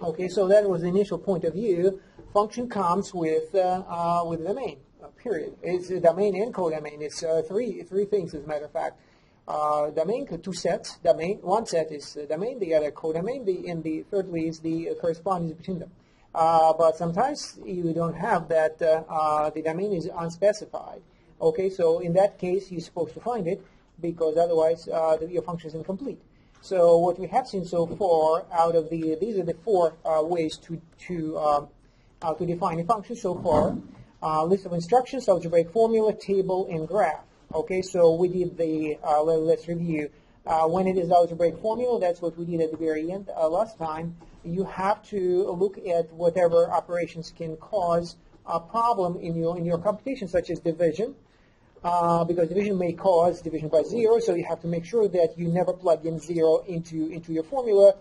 Okay, so that was the initial point of view. Function comes with the domain. Period. It's a domain and codomain. It's three things, as a matter of fact. Domain, two sets. Domain, one set is domain, the other codomain, and the thirdly is the correspondence between them. But sometimes you don't have that. The domain is unspecified. Okay, so in that case, you're supposed to find it because otherwise your function is incomplete. So what we have seen so far out of these are the four ways to define a function so far. List of instructions, algebraic formula, table, and graph. Okay, so we did the, let's review. When it is algebraic formula, that's what we did at the very end last time. You have to look at whatever operations can cause a problem in your computation, such as division. Because division may cause division by zero, so you have to make sure that you never plug in zero into your formula,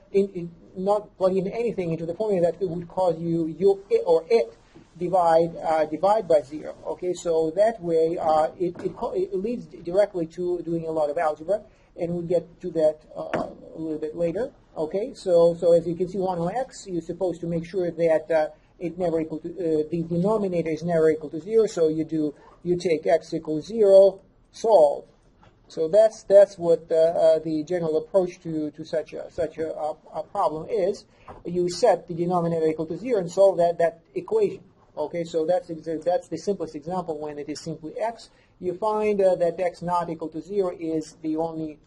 not plug in anything into the formula that would cause it divide by zero. Okay, so that way it leads directly to doing a lot of algebra, and we'll get to that a little bit later. Okay, so as you can see, 1 on x, you're supposed to make sure that it never equal to the denominator is never equal to zero. So you take x equals 0, solve. So that's what the general approach to such a problem is. You set the denominator equal to 0 and solve that equation. Okay, so that's the simplest example. When it is simply x, you find that x not equal to 0 is the only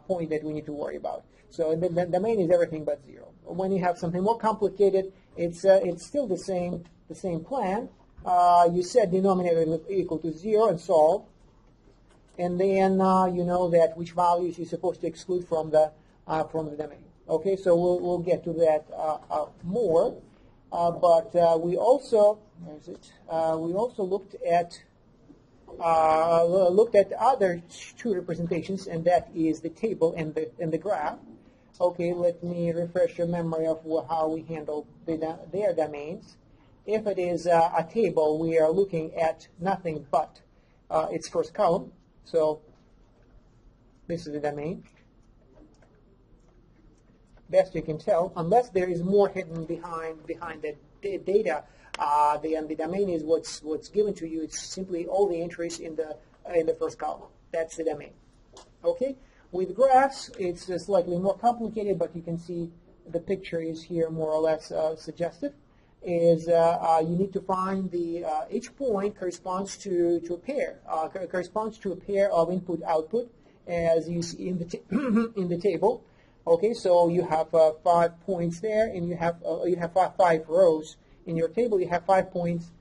point that we need to worry about. So the domain is everything but 0. When you have something more complicated, it's still the same plan. You set denominator equal to 0 and solve, and then you know that which values you're supposed to exclude from the domain. Okay, so we'll get to that more. But we also looked at other two representations, and that is the table and the graph. Okay, let me refresh your memory of how we handle their domains. If it is a table, we are looking at nothing but its first column. So this is the domain. Best you can tell, unless there is more hidden behind the data, the domain is what's given to you. It's simply all the entries in the first column. That's the domain. Okay. With graphs, it's slightly more complicated, but you can see the picture is here more or less suggestive. Is you need to find each point corresponds to a pair, corresponds to a pair of input-output, as you see in the table. Okay, so you have 5 points there, and you have 5 rows in your table. You have 5 points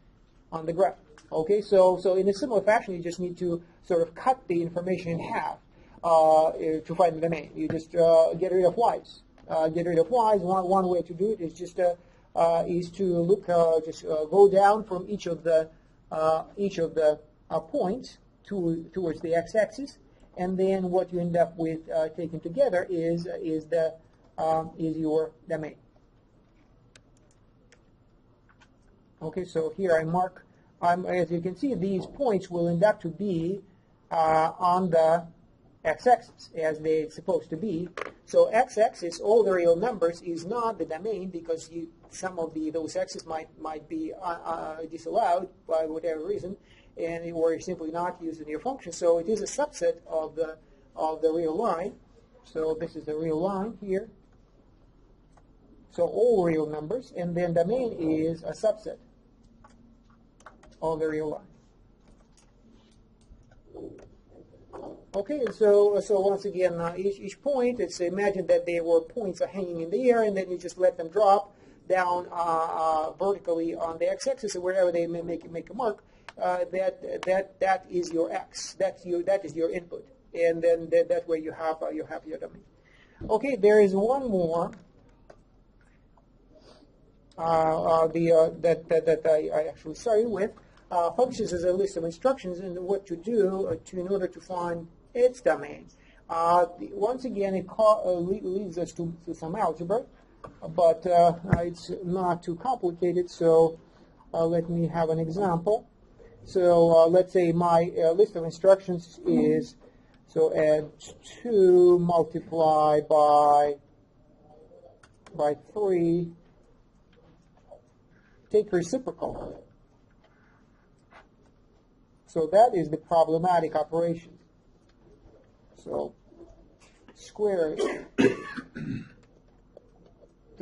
on the graph. Okay, so in a similar fashion, you just need to sort of cut the information in half to find the domain. You just get rid of y's. Get rid of y's. One way to do it is just to look go down from each of the points towards the x-axis, and then what you end up with taken together is your domain. Okay, so here I mark. As you can see, these points will end up to be on the x-axis as they're supposed to be. So x-axis, all the real numbers, is not the domain because some of those x's might be disallowed by whatever reason, and or simply not used in your function. So it is a subset of the real line. So this is the real line here. So all real numbers, and then domain is a subset of the real line. Okay, so once again, each point, it's imagine that there were points hanging in the air, and then you just let them drop down vertically on the x-axis, and wherever they make a mark, that is your x. That is your input, and then that way you have your domain. Okay, there is one more that I actually started with. Functions is a list of instructions and what to do in order to find its domain. Once again, it leads us to some algebra, but it's not too complicated. So let me have an example. So let's say my list of instructions is, so add 2 multiplied by by 3, take reciprocal. So that is the problematic operation. So square it.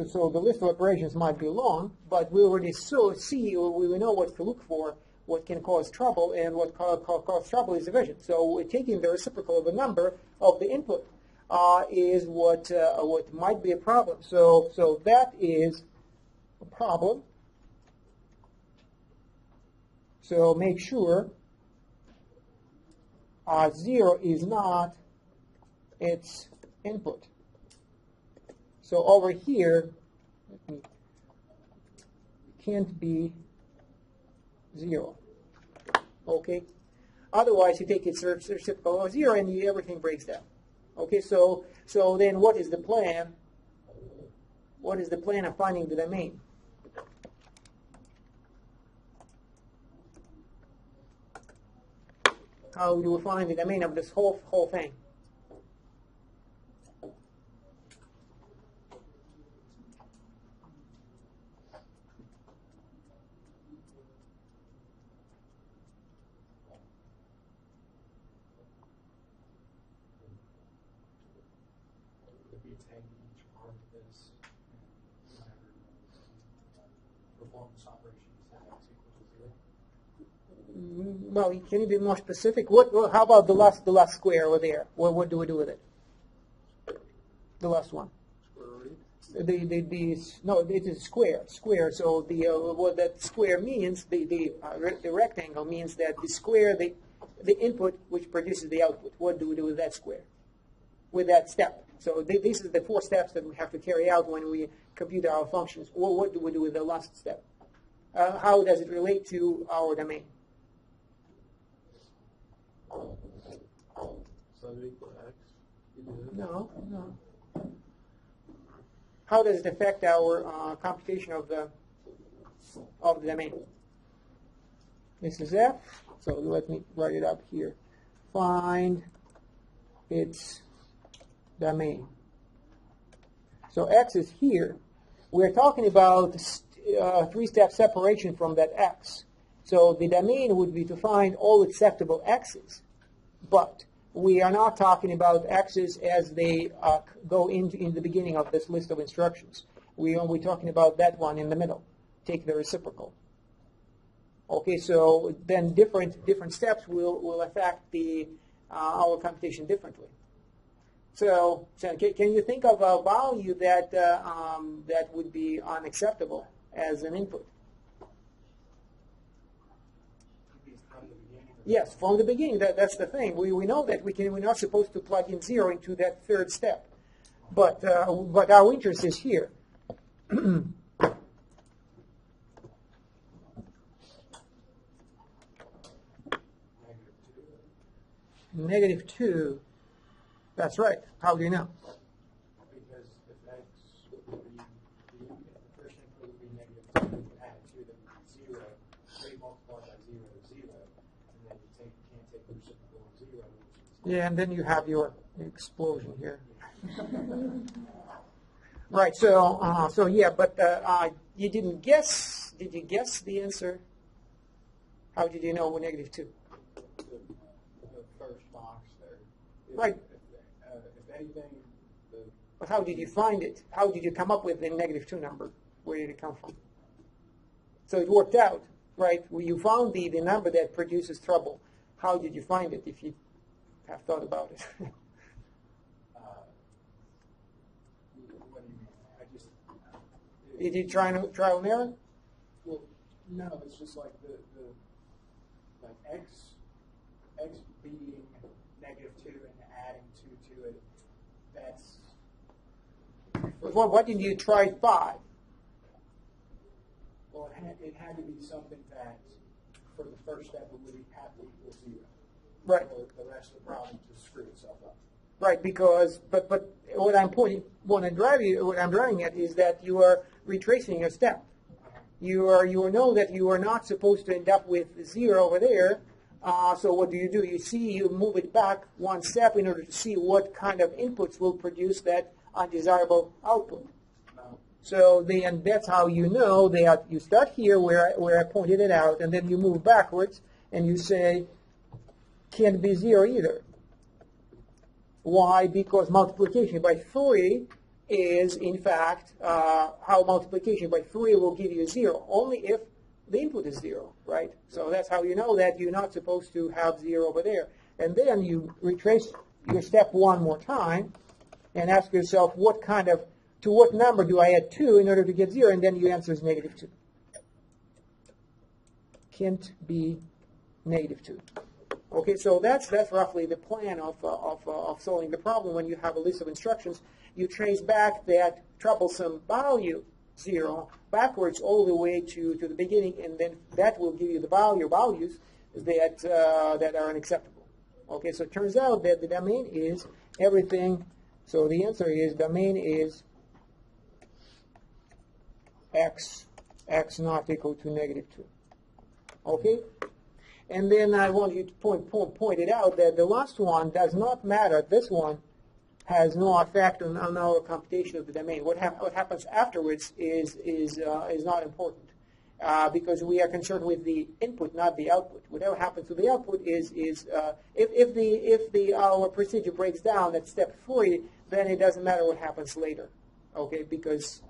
So the list of operations might be long, but we already see, or we know what to look for, what can cause trouble, and what cause trouble is division. So taking the reciprocal of a number of the input is what might be a problem. So that is a problem. So make sure 0 is not its input. So over here, can't be 0. Okay? Otherwise, you take its reciprocal of 0 and everything breaks down. Okay, so then what is the plan? What is the plan of finding the domain? How do we find the domain of this whole thing? Well, can you be more specific? How about the last square over there? What do we do with it? The last one. No, it is square. So what that square means, the rectangle means that the square, the input which produces the output. What do we do with that square? With that step. So these are the 4 steps that we have to carry out when we compute our functions. What do we do with the last step? How does it relate to our domain? No. How does it affect our computation of the domain? This is f. So let me write it up here. Find its domain. So x is here. We're talking about 3-step separation from that x. So the domain would be to find all acceptable x's. But we are not talking about x's as they go in the beginning of this list of instructions. We're talking about that one in the middle. Take the reciprocal. Okay, so then different steps will affect our computation differently. So can you think of a value that that would be unacceptable as an input? Yes, from the beginning. That's the thing. We know that we're not supposed to plug in 0 into that 3rd step, but our interest is here. -2. That's right. How do you know? Because if x would be, the first input would be -2, add 2, then would be 0. 3 multiplied by 0 is 0. And then you can't take the reciprocal of 0. Yeah, and then you have your explosion here. Right. So yeah, but you didn't guess. Did you guess the answer? How did you know we're -2? The first box there. Right. If anything, but how did you find it? How did you come up with the -2 number? Where did it come from? So it worked out, right? You found the number that produces trouble. How did you find it, if you have thought about it? what do you mean? Did you trial and error? Well, no, it's just like like x being -2 and adding 2 to it. That's. Why didn't you try 5? Well, it had to be something that, for the first step, it would have to equal 0. Right. So the rest of the problem just screwed itself up. Right, because but what I'm driving at is that you are retracing your step. You know that you are not supposed to end up with 0 over there. So what do? You move it back 1 step in order to see what kind of inputs will produce that undesirable output. No, So then that's how you know that you start here where I pointed it out, and then you move backwards, and you say, can't be 0 either. Why? Because multiplication by 3 is, in fact, how multiplication by 3 will give you 0, only if the input is 0, right? So that's how you know that you're not supposed to have 0 over there. And then you retrace your step one more time and ask yourself, to what number do I add 2 in order to get 0? And then your answer is -2. Can't be -2. Okay, so that's roughly the plan of solving the problem. When you have a list of instructions, you trace back that troublesome value 0 backwards all the way to the beginning, and then that will give you the values that are unacceptable. Okay, so it turns out that the domain is everything. So the answer is domain is x not equal to -2. Okay. And then I want you to point it out that the last one does not matter. This one has no effect on our computation of the domain. What happens afterwards is not important because we are concerned with the input, not the output. Whatever happens to the output is if our procedure breaks down at step 3, then it doesn't matter what happens later. Okay, because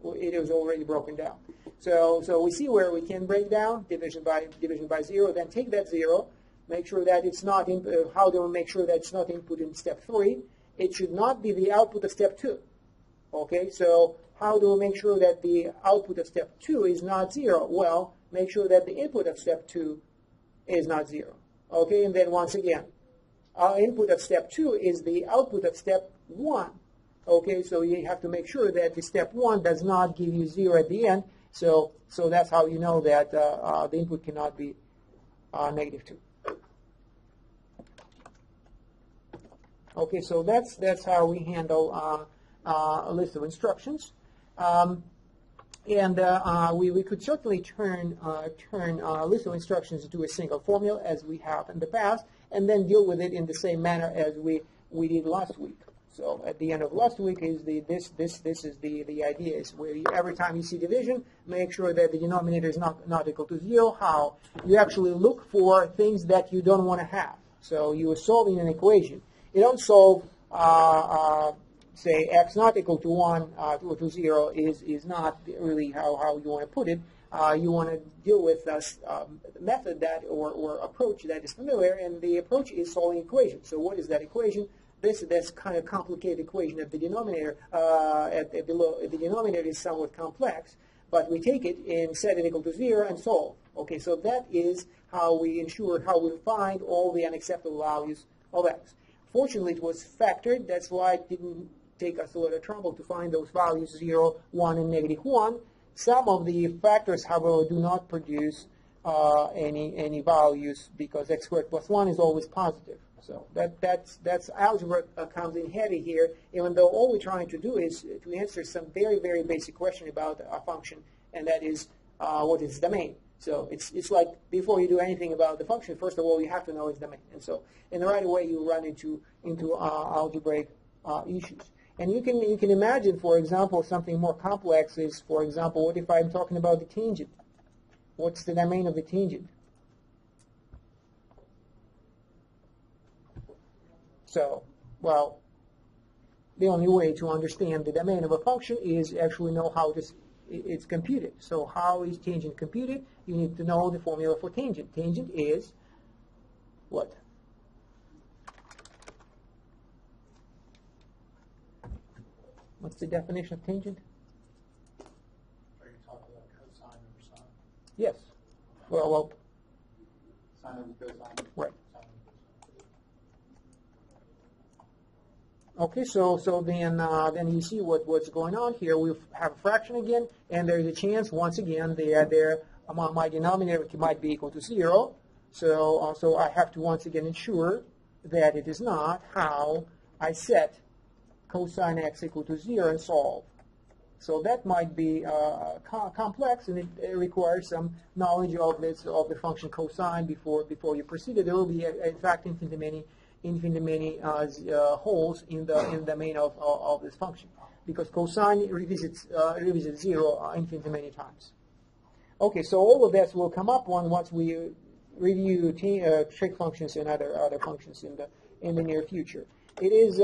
it is already broken down. So we see where we can break down division by 0. Then take that 0, make sure that it's not how do we make sure that it's not input in step 3? It should not be the output of step 2. Okay, so how do we make sure that the output of step 2 is not 0? Well, make sure that the input of step 2 is not 0. Okay, and then once again, our input of step 2 is the output of step 1. Okay, so you have to make sure that the step 1 does not give you 0 at the end. So that's how you know that the input cannot be -2. Okay, so that's how we handle a list of instructions, and we could certainly turn a list of instructions into a single formula as we have in the past, and then deal with it in the same manner as we did last week. So at the end of last week is this is the idea is where every time you see division, make sure that the denominator is not equal to 0. How? You actually look for things that you don't want to have. So you are solving an equation. You don't solve, say, x not equal to 1 or to 0 is not really how you want to put it. You want to deal with a method that or approach that is familiar, and the approach is solving equations. So what is that equation? This kind of complicated equation at the denominator, the denominator is somewhat complex, but we take it and set it equal to 0 and solve. Okay, so that is how we find all the unacceptable values of x. Fortunately, it was factored. That's why it didn't take us a lot of trouble to find those values 0, 1, and -1. Some of the factors, however, do not produce any values because x squared plus 1 is always positive. So that's algebra comes in heavy here, even though all we're trying to do is to answer some very, very basic question about a function, and that is what is its domain. So it's like before you do anything about the function, first of all, you have to know its domain. And so in the right way, you run into algebraic issues. And you can imagine, for example, something more complex is, for example, what if I'm talking about the tangent? What's the domain of the tangent? So, well, the only way to understand the domain of a function is actually know how it's computed. So how is tangent computed? You need to know the formula for tangent. Tangent is what? What's the definition of tangent? Are you talking about cosine over sine? Yes. Well. Sine over cosine. Right. Okay, so then you see what's going on here. We have a fraction again, and there's a chance once again that my denominator might be equal to 0. So I have to once again ensure that it is not. How? I set cosine x equal to 0 and solve. So that might be complex, and it requires some knowledge of the function cosine before you proceed. There will be, in fact, infinitely many holes in the domain of this function. because cosine revisits 0 infinitely many times. Okay, so all of this will come up once we review trig functions and other functions in the near future. It is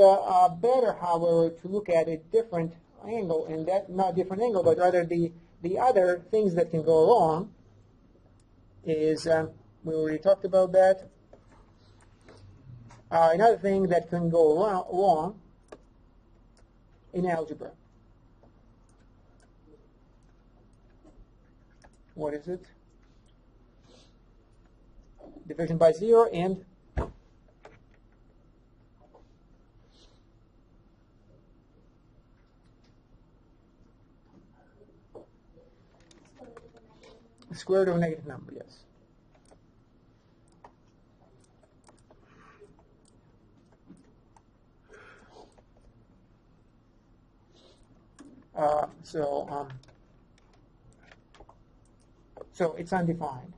better, however, to look at a different angle, and that not different angle, but rather the other things that can go wrong is we already talked about that. Another thing that can go wrong in algebra. What is it? Division by 0 and square root of a negative number, yes. So it's undefined.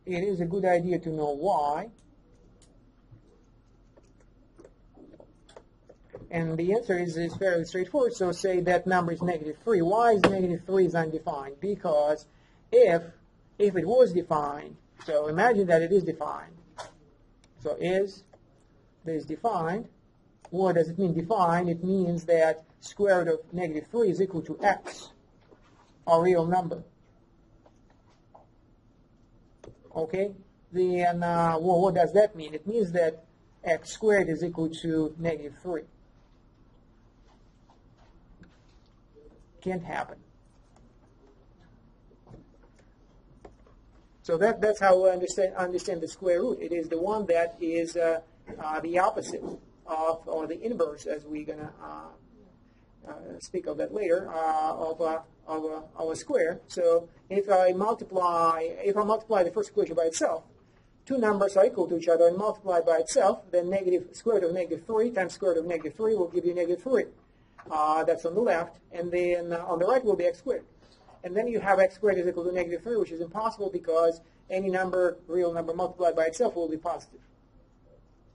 It is a good idea to know why. And the answer is fairly straightforward. So say that number is -3. Why is -3 is undefined? Because if it was defined, so imagine that it is defined. So is defined. What does it mean defined? It means that square root of -3 is equal to x, a real number. Okay? Then what does that mean? It means that x squared is equal to -3. Can't happen. So that's how we understand the square root. It is the one that is the opposite of, or the inverse, as we're going to speak of that later, of a square. So if I multiply the first equation by itself, two numbers are equal to each other and multiply by itself, then square root of -3 times square root of -3 will give you -3. That's on the left, and then on the right will be x squared. And then you have x squared is equal to -3, which is impossible because any real number multiplied by itself will be positive.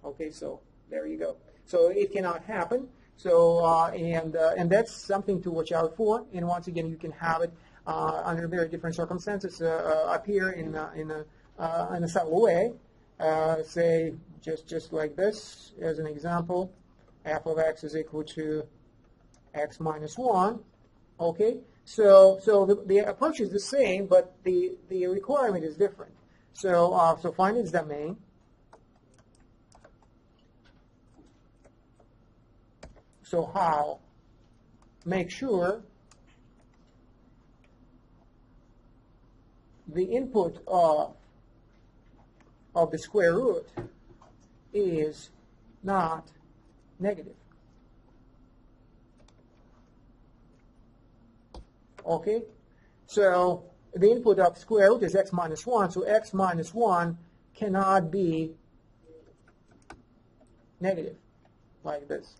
Okay, so there you go. So it cannot happen. So and that's something to watch out for. And once again, you can have it under very different circumstances appear in a subtle way. Say just like this as an example: f of x is equal to x minus 1. Okay, so the approach is the same, but the requirement is different. So find its domain. So how? Make sure the input of the square root is not negative. Okay, so the input of square root is x minus 1, so x minus 1 cannot be negative, like this.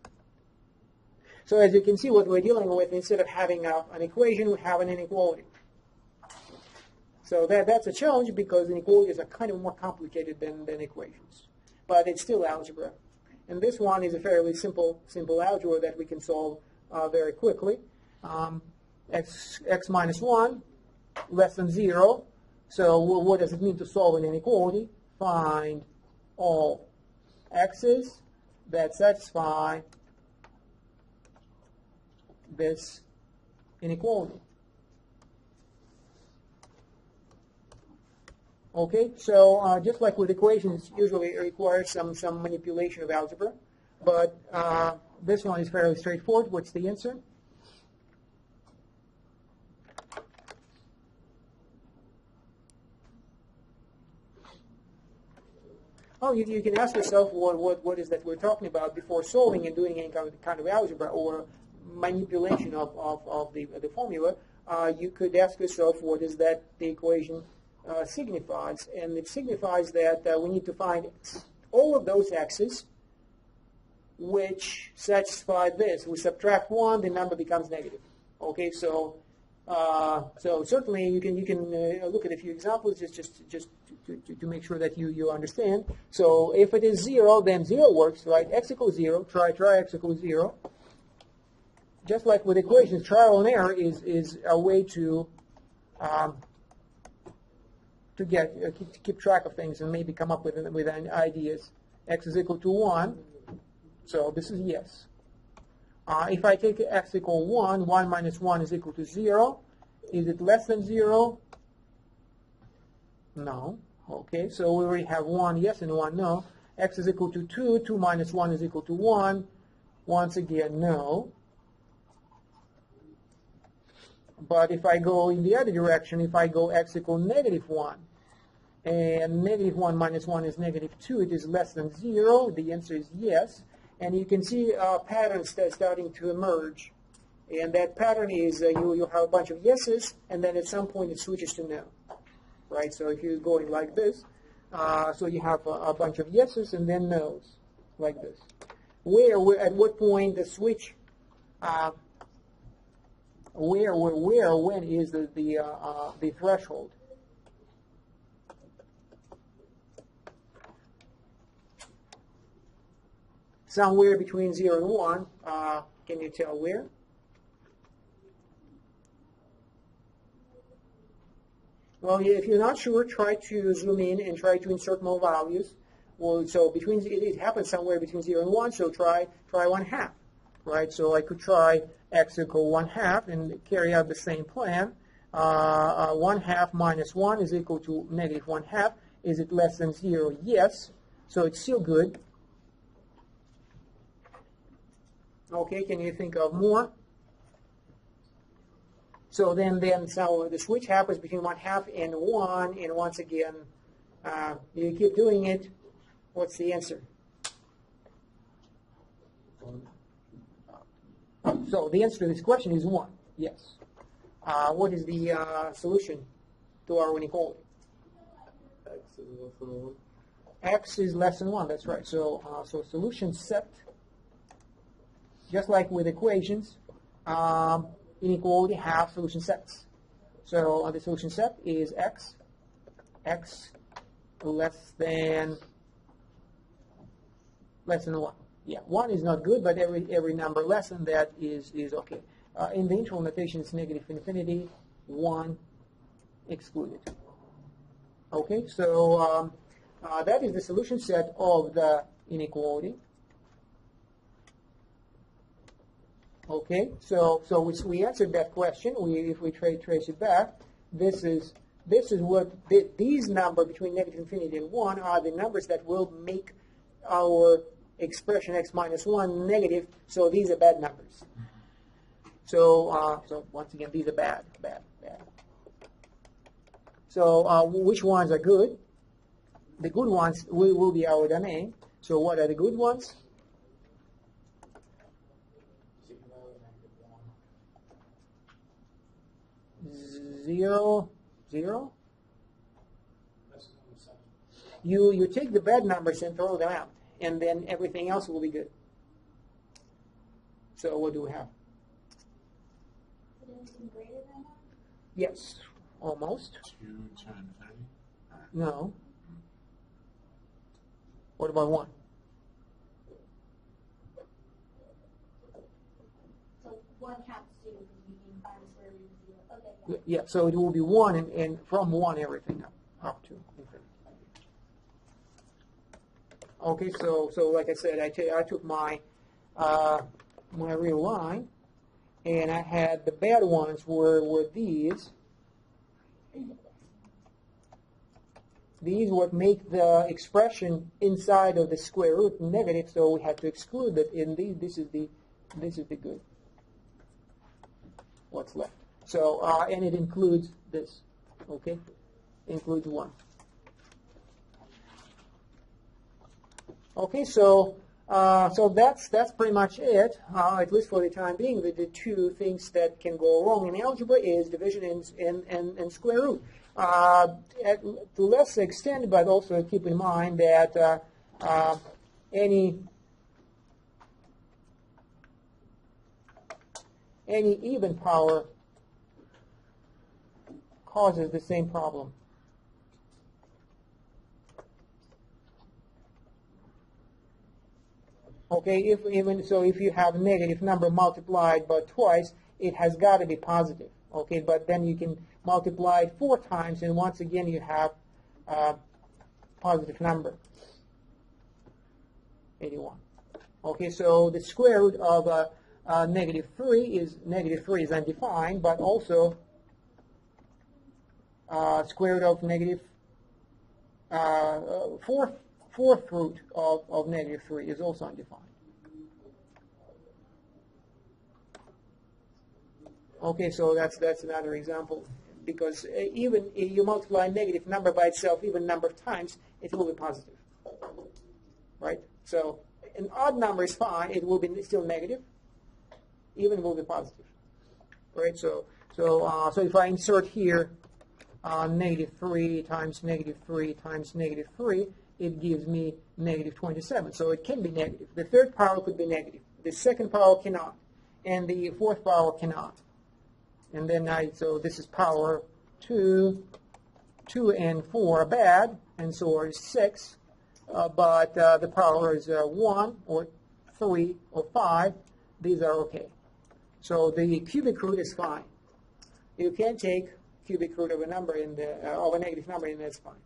So as you can see, what we're dealing with, instead of having an equation, we have an inequality. So that's a challenge because inequalities are kind of more complicated than equations. But it's still algebra. And this one is a fairly simple algebra that we can solve very quickly. X minus 1 less than 0. So what does it mean to solve an inequality? Find all x's that satisfy this inequality. Okay, so just like with equations, usually it requires some manipulation of algebra, but this one is fairly straightforward. What's the answer? Oh, you can ask yourself what is that we're talking about before solving and doing any kind of algebra or manipulation of the formula. You could ask yourself what is that the equation signifies, and it signifies that we need to find all of those x's which satisfy this. We subtract 1, the number becomes negative. Okay, so So certainly you can look at a few examples just to make sure that you understand. So if it is 0, then 0 works, right? X equals 0. Try x equals 0. Just like with equations, trial and error is a way to keep track of things and maybe come up with ideas. X is equal to 1, so this is yes. If I take x equal 1, 1 minus 1 is equal to 0. Is it less than 0? No. Okay, so we already have 1 yes and 1 no. X is equal to 2. 2 minus 1 is equal to 1. Once again, no. But if I go in the other direction, if I go x equal negative 1, and negative 1 minus 1 is negative 2, it is less than 0. The answer is yes. And you can see patterns that are starting to emerge. And that pattern is you have a bunch of yeses, and then at some point it switches to no. Right? So if you're going like this, so you have a bunch of yeses and then no's, like this. At what point the switch, when is the threshold? Somewhere between 0 and 1. Can you tell where? Well, if you're not sure, try to zoom in and try to insert more values. Well, so it happens somewhere between 0 and 1, so try 1/2, right? So I could try x equal 1/2 and carry out the same plan. 1/2 minus 1 is equal to negative 1/2. Is it less than 0? Yes. So it's still good. Okay, can you think of more? So then so the switch happens between 1/2 and 1, and once again, you keep doing it. What's the answer? So the answer to this question is 1. Yes. What is the solution to our inequality? X is less than 1. X is less than 1. That's right. So solution set. Just like with equations, inequality have solution sets. So the solution set is x less than 1. Yeah, 1 is not good, but every number less than that is okay. In the integral notation, it's negative infinity, 1 excluded. Okay, so that is the solution set of the inequality. Okay, so we answered that question. If we trace it back, this is what these numbers between negative infinity and 1 are the numbers that will make our expression x minus 1 negative. So these are bad numbers. So once again, these are bad. So which ones are good? The good ones will be our domain. So what are the good ones? 0, 0. You take the bad numbers and throw them out, and then everything else will be good. So what do we have? Greater than 1? Yes, almost. 2 to infinity? No. What about 1? So 1 half to meaning 5 is where we 0. Okay. Yeah, so it will be 1, and from 1 everything up to infinity. Okay, so like I said, I took my my real line, and I had the bad ones were these. These would make the expression inside of the square root negative, so we had to exclude that. In this is the good. What's left? So and it includes this. Okay, includes 1. Okay, so that's pretty much it. At least for the time being, the two things that can go wrong in algebra is division and square root. To less extent, but also keep in mind that any even power causes the same problem. Okay, if you have a negative number multiplied by twice, it has got to be positive. Okay, but then you can multiply it 4 times, and once again you have a positive number, 81. Okay, so the square root of negative 3 is undefined, but also square root of negative fourth root of negative 3 is also undefined. Okay, so that's another example, because even if you multiply a negative number by itself even number of times, it will be positive, right? So an odd number is fine; it will be still negative, even will be positive, right? So if I insert here negative 3 times negative 3 times negative 3, it gives me negative 27. So it can be negative. The third power could be negative. The second power cannot, and the fourth power cannot. And then so this is power 2 and 4 are bad, and so is 6. But the power is 1 or 3 or 5. These are okay. So the cubic root is fine. You can take cubic root of a number of a negative number, and that's fine.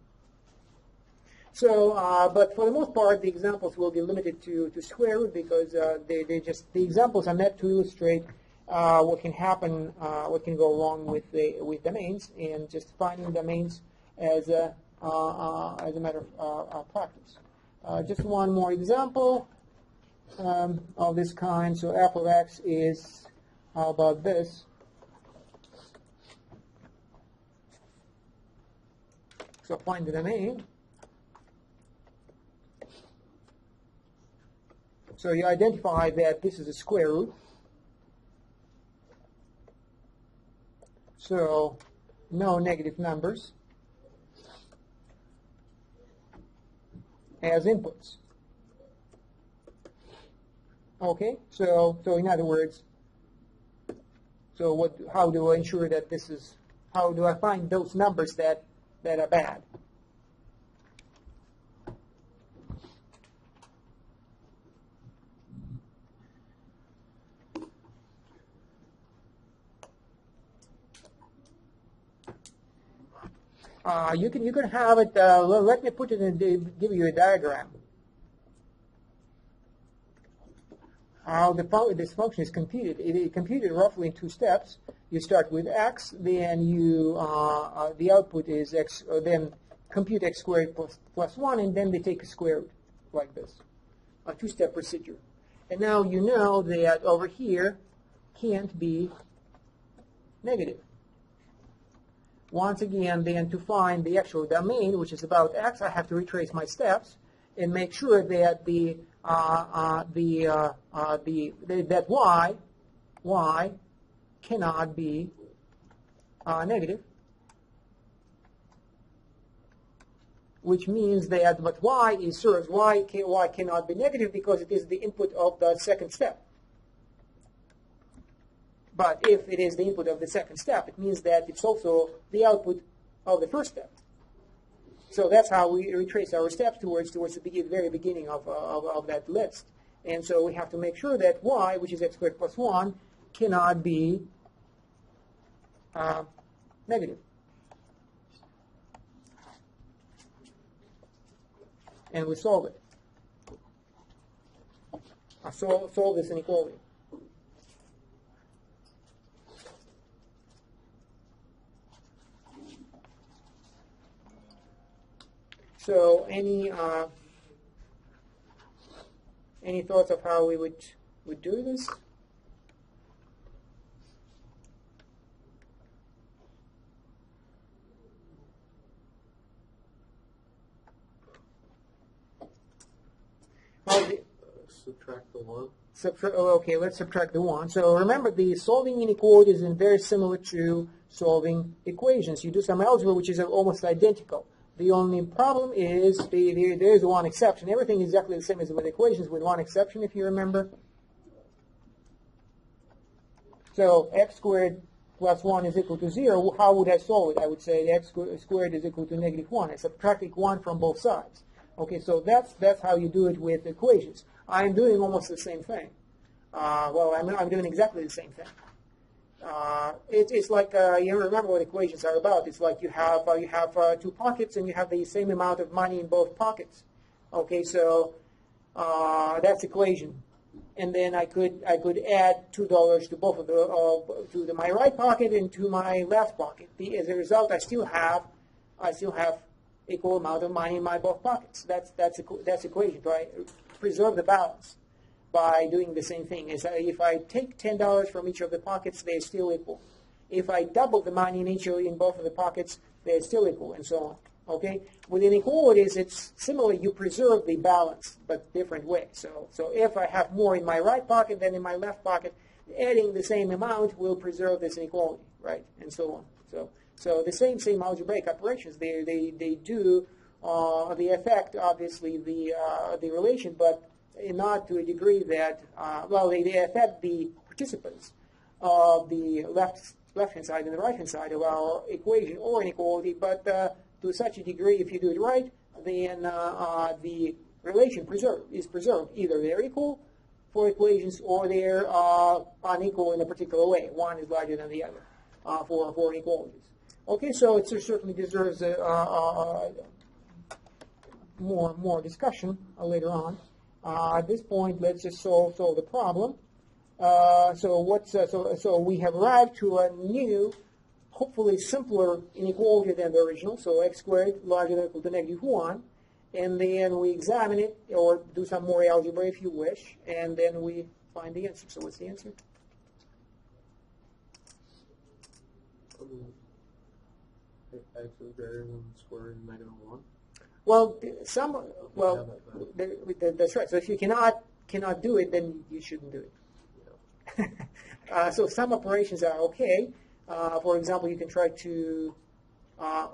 So, but for the most part, the examples will be limited to square root, because the examples are meant to illustrate what can happen, what can go wrong with domains, and just finding domains as a matter of practice. Just one more example of this kind. So f of x is, how about this? So find the domain. So you identify that this is a square root. So no negative numbers as inputs. Okay, so in other words, so how do I ensure that this is, how do I find those numbers that are bad? You can have it. Let me put it in. Give you a diagram. How this function is computed. It is computed roughly in 2 steps. You start with x, then the output is x. Then compute x squared plus 1, and then they take a square root like this. A 2-step procedure. And now you know that over here can't be negative. Once again, then to find the actual domain, which is about x, I have to retrace my steps and make sure that that y cannot be negative, which means that but y serves y cannot be negative because it is the input of the second step. But if it is the input of the second step, it means that it's also the output of the first step. So that's how we retrace our steps towards the very beginning of that list. And so we have to make sure that y, which is x squared plus 1, cannot be negative. And we solve it. Solve this inequality. So any thoughts of how we would do this? Subtract the 1. Okay, let's subtract the 1. So remember, the solving inequalities is very similar to solving equations. You do some algebra, which is almost identical. The only problem is there is one exception. Everything is exactly the same as with equations, with one exception, if you remember. So x squared plus 1 is equal to 0, how would I solve it? I would say x squared is equal to negative 1. I subtract 1 from both sides. Okay, so that's how you do it with equations. I'm doing almost the same thing. Well, I'm doing exactly the same thing. It's like you remember what equations are about. It's like you have two pockets and you have the same amount of money in both pockets. Okay, so that's equation. And then I could add $2 to both of the my right pocket and to my left pocket. As a result, I still have equal amount of money in my both pockets. That's equation, right? Preserve the balance by doing the same thing. If I take $10 from each of the pockets, they're still equal. If I double the money in both of the pockets, they're still equal, and so on. Okay? With inequalities, it's similar. You preserve the balance, but different way. So if I have more in my right pocket than in my left pocket, adding the same amount will preserve this inequality, right? And so on. So the same algebraic operations, they do the effect, obviously, the relation, but not to a degree that, they affect the participants of the left-hand side and the right-hand side of our equation or inequality, but to such a degree, if you do it right, then the relation is preserved. Either they're equal for equations or they're unequal in a particular way. One is larger than the other for inequalities. Okay, so it certainly deserves more discussion later on. At this point, let's just solve the problem. So we have arrived to a new, hopefully simpler inequality than the original. So x squared larger than or equal to negative 1, and then we examine it or do some more algebra if you wish, and then we find the answer. So what's the answer? X is greater than the square root of negative 1. Well, that's right. So if you cannot do it, then you shouldn't do it. So some operations are okay. For example, you can try to,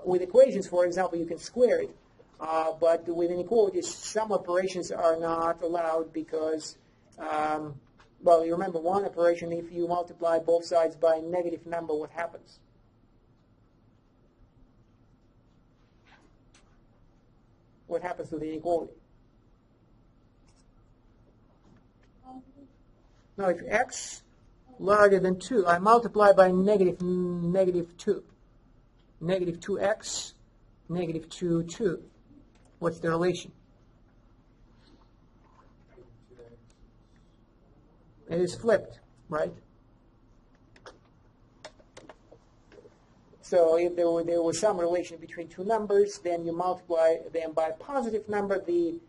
with equations, for example, you can square it. But with inequalities, some operations are not allowed because, you remember one operation, if you multiply both sides by a negative number, what happens? What happens to the inequality? Now, if x larger than 2, I multiply by negative 2. Negative 2x, negative 2. What's the relation? It is flipped, right? So if there was some relation between two numbers, then you multiply them by a positive number. The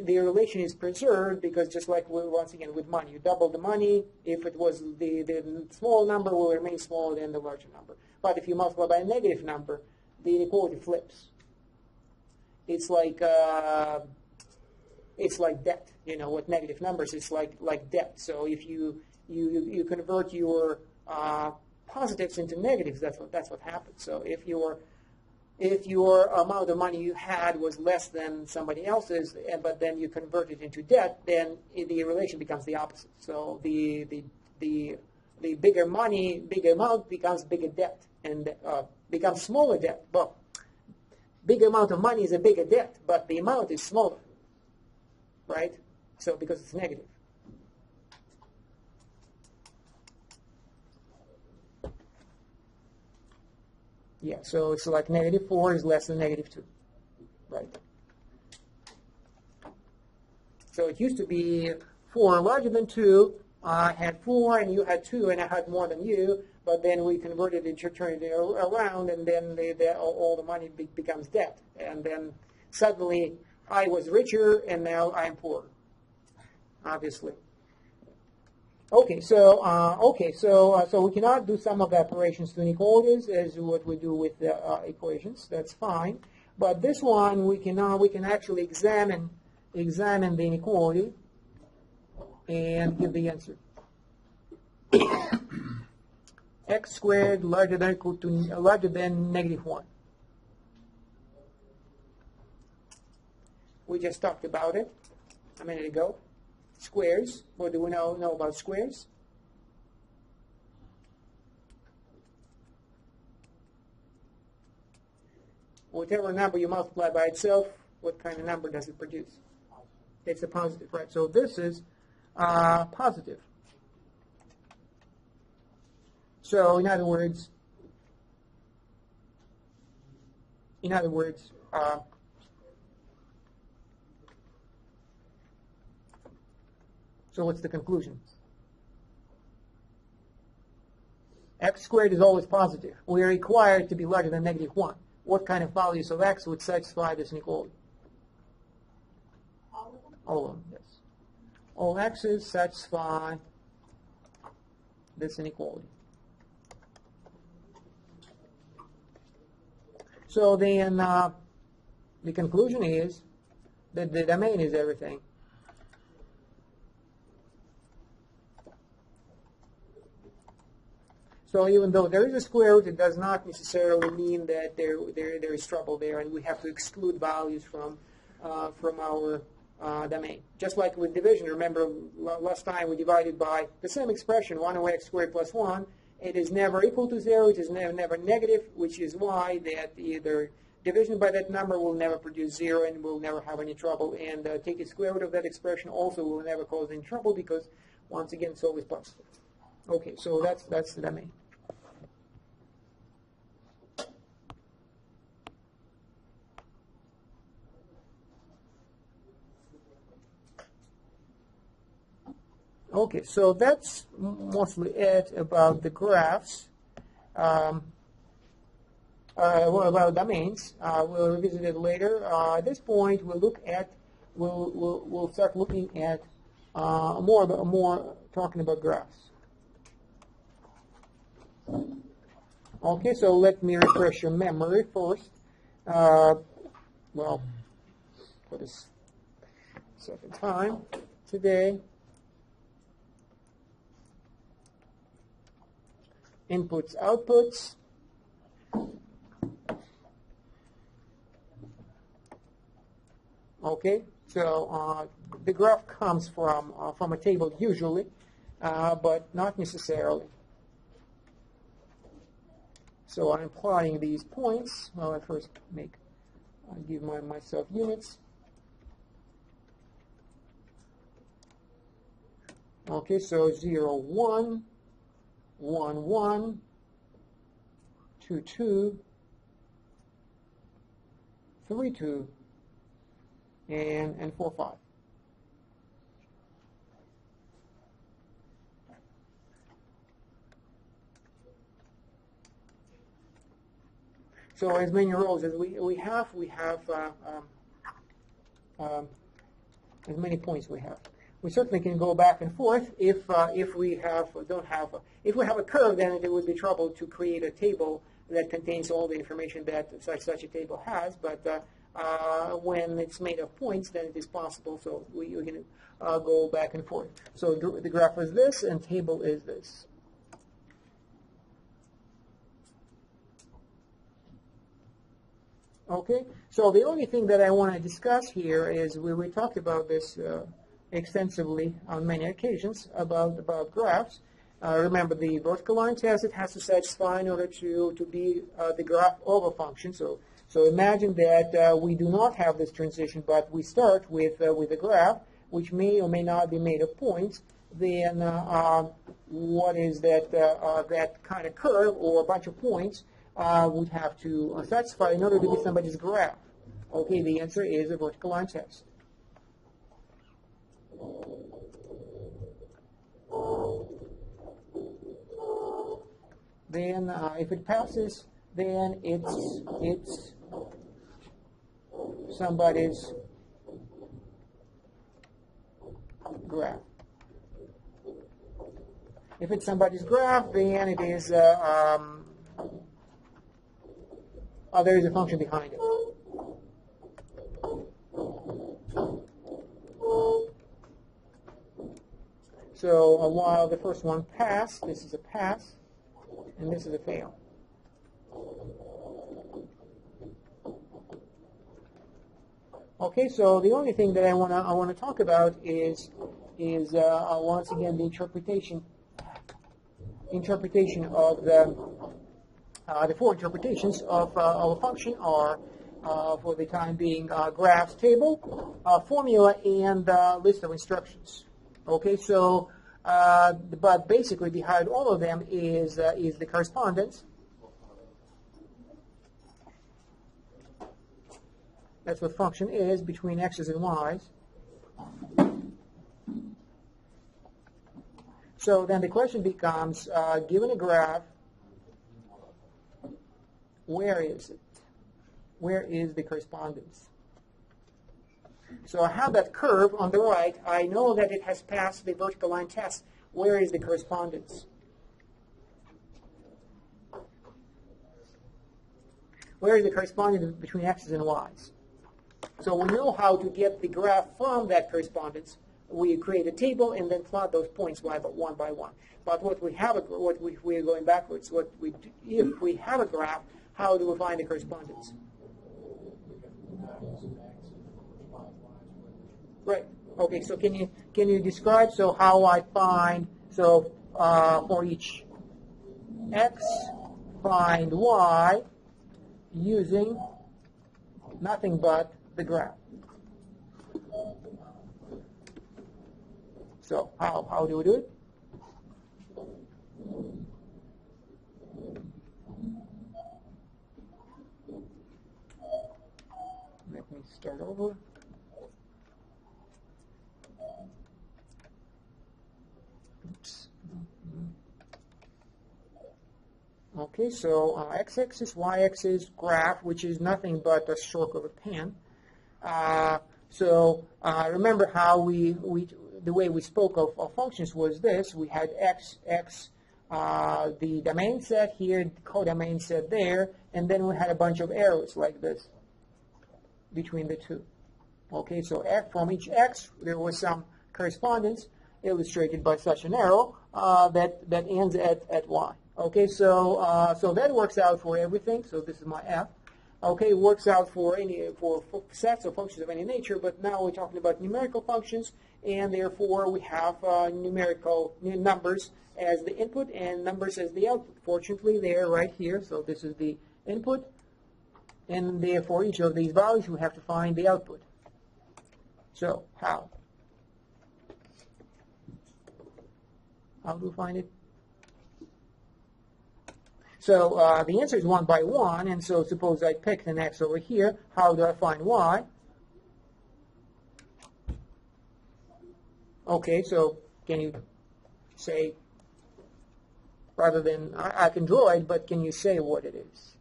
relation is preserved because just like once again with money, you double the money. If it was the small number will remain smaller than the larger number. But if you multiply by a negative number, the inequality flips. It's like debt. With negative numbers, it's like debt. So if you convert your positives into negatives, that's what happens. So if your amount of money you had was less than somebody else's, but then you convert it into debt, then the relation becomes the opposite. So the bigger money, bigger amount becomes bigger debt, and becomes smaller debt. Well, bigger amount of money is a bigger debt, but the amount is smaller, right? So because it's negative. Yeah, so it's like negative 4 is less than negative 2, right? So it used to be 4 larger than 2. I had 4 and you had 2 and I had more than you, but then we converted it, turned it around, and then all the money becomes debt. And then suddenly I was richer and now I'm poor, obviously. Okay, so we cannot do some of the operations to inequalities as what we do with the equations. That's fine, but this one we can actually examine the inequality and give the answer. X squared larger than negative 1. We just talked about it a minute ago. Squares. What do we know about squares? Whatever number you multiply by itself, what kind of number does it produce? It's a positive, right? So this is positive. So in other words, so what's the conclusion? X squared is always positive. We are required to be larger than -1. What kind of values of x would satisfy this inequality? All of them? All of them, yes. All x's satisfy this inequality. So then the conclusion is that the domain is everything. So even though there is a square root, it does not necessarily mean that there is trouble there, and we have to exclude values from our domain. Just like with division, remember last time we divided by the same expression, 1 over x squared plus 1. It is never equal to 0. It is never negative, which is why that either division by that number will never produce 0 and will never have any trouble. And take a square root of that expression also will never cause any trouble because, once again, it's always positive. Okay, so that's the domain. Okay, so that's mostly it about the graphs. Well, about domains, we'll revisit it later. At this point, we'll start looking at more talking about graphs. Okay, so let me refresh your memory first. Well, for this second time today. Inputs, outputs. Okay, so the graph comes from a table usually, but not necessarily. So I'm plotting these points. Well, I first give myself units. Okay, so 0, 1. 1, 1, 2, 2, 3, 2, and 4, 5. So as many rows as we have as many points we have. We certainly can go back and forth if we have a curve, then it would be trouble to create a table that contains all the information that such a table has. But when it's made of points, then it is possible. So we can go back and forth. So the graph is this, and table is this. Okay. So the only thing that I want to discuss here is we talked about this extensively on many occasions about graphs. Remember the vertical line test, it has to satisfy in order to be the graph of a function. So imagine that we do not have this transition, but we start with a graph which may or may not be made of points. Then what is that kind of curve or a bunch of points would have to satisfy in order to be somebody's graph? Okay, the answer is a vertical line test. Then if it passes, then it's somebody's graph. If it's somebody's graph, then it is there is a function behind it. So while the first one passed, this is a pass, and this is a fail. Okay, so the only thing that I want to talk about is once again the interpretation of the four interpretations of a function are for the time being, graphs table, formula, and list of instructions. Okay, so but basically behind all of them is the correspondence. That's what function is between x's and y's. So then the question becomes, given a graph, where is it? Where is the correspondence? So I have that curve on the right. I know that it has passed the vertical line test. Where is the correspondence? Where is the correspondence between x's and y's? So we know how to get the graph from that correspondence. We create a table and then plot those points one by one. But what we have, we're going backwards. If we have a graph, how do we find the correspondence? Right. Okay. So can you describe how I find for each x find y using nothing but the graph? So how do we do it? Let me start over. Oops. Okay, so x-axis, y-axis, graph, which is nothing but a stroke of a pen. Remember how the way we spoke of functions was this. We had x, the domain set here, the codomain set there, and then we had a bunch of arrows like this between the two. Okay, so from each x, there was some correspondence illustrated by such an arrow that ends at y. Okay, so that works out for everything. So this is my f. Okay, it works out for sets of functions of any nature, but now we're talking about numerical functions, and therefore we have numerical numbers as the input and numbers as the output. Fortunately, they're right here, so this is the input, and therefore each of these values we have to find the output. So how? How do we find it? So the answer is one by one, and so suppose I pick an x over here. How do I find y? Okay, so can you say, rather than, I can draw it, but can you say what it is?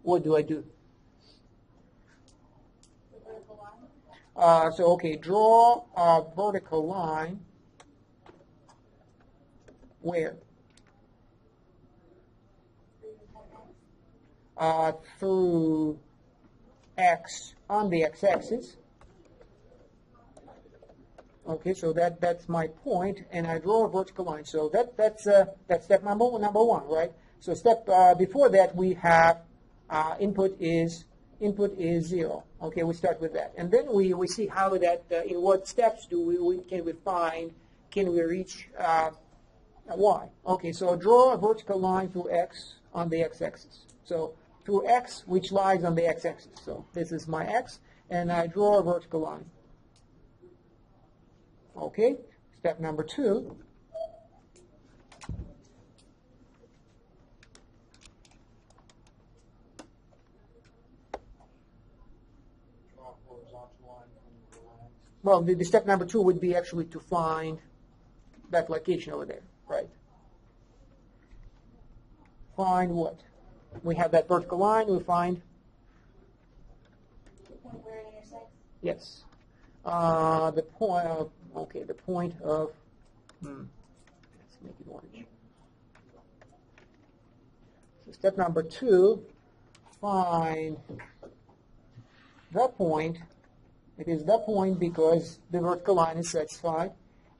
What do I do? The vertical line. Okay, draw a vertical line. Where? Through x on the x-axis. Okay, so that's my point, and I draw a vertical line. So that's step number one, right? So step before that we have input is 0. Okay, we start with that, and then we see how that in what steps can we reach y. Okay, so draw a vertical line through x on the x-axis. So through x, which lies on the x-axis. So this is my x, and I draw a vertical line. Okay, step number 2. Well, the step number 2 would be actually to find that location over there, right? Find what? We have that vertical line, we find? The point where it intersects. Yes. The point of, let's make it orange. So step number 2, find the point. It is the point because the vertical line is satisfied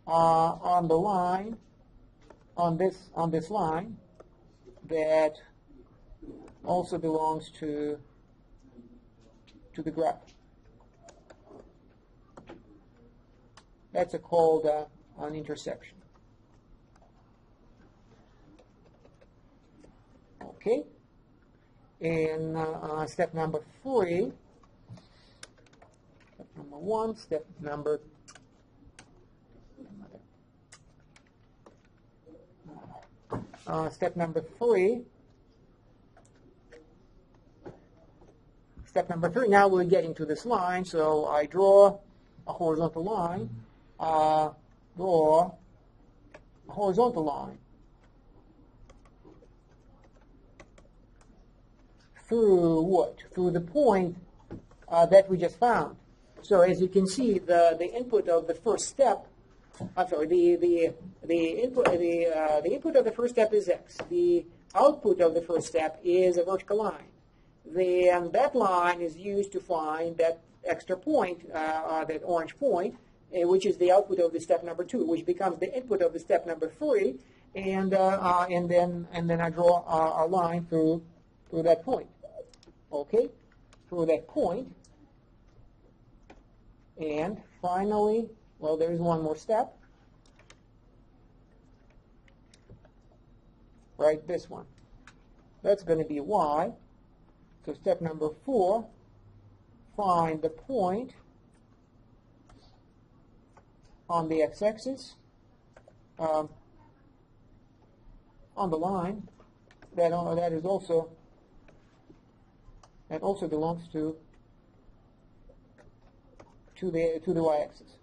on the line, on this line that also belongs to the graph. That's called an intersection. Okay. in step number 3. Step number 1, step number step number 3. Step number 3, now we're getting to this line, so I draw a horizontal line, draw a horizontal line through what? Through the point that we just found. So as you can see, the input of the first step, I'm sorry, the input of the first step is x. The output of the first step is a vertical line. Then that line is used to find that extra point, that orange point, which is the output of the step number 2, which becomes the input of the step number 3, and then I draw a line through that point. Okay, through that point, and finally, well, there is one more step. Right, this one. That's going to be y. So step number 4, find the point on the x-axis, on the line that also belongs to the y-axis.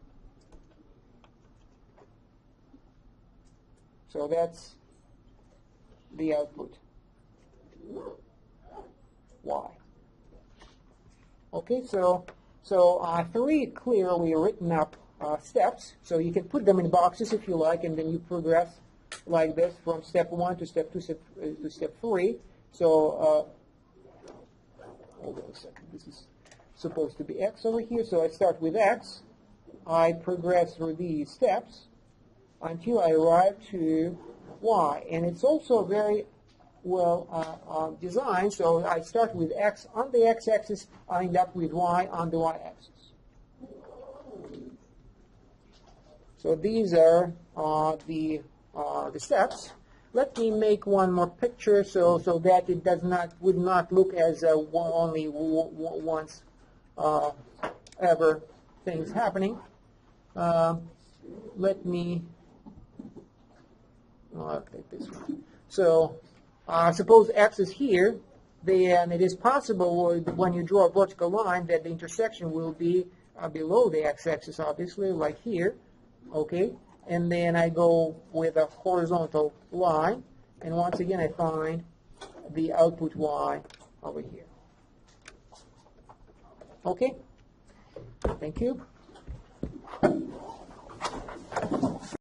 So that's the output. Y. Okay, so 3 clearly written up steps. So you can put them in boxes if you like, and then you progress like this from step 1 to step 2 to step 3. So hold on a second. This is supposed to be x over here. So I start with x. I progress through these steps until I arrive to y, and it's also very well designed. So I start with x on the x-axis, I end up with y on the y-axis. So these are the steps. Let me make one more picture so that it would not look as only once ever things happening. Let me I'll take this one. So suppose x is here, then it is possible when you draw a vertical line that the intersection will be below the x-axis, obviously, like here. Okay, and then I go with a horizontal line, and once again I find the output y over here. Okay, thank you.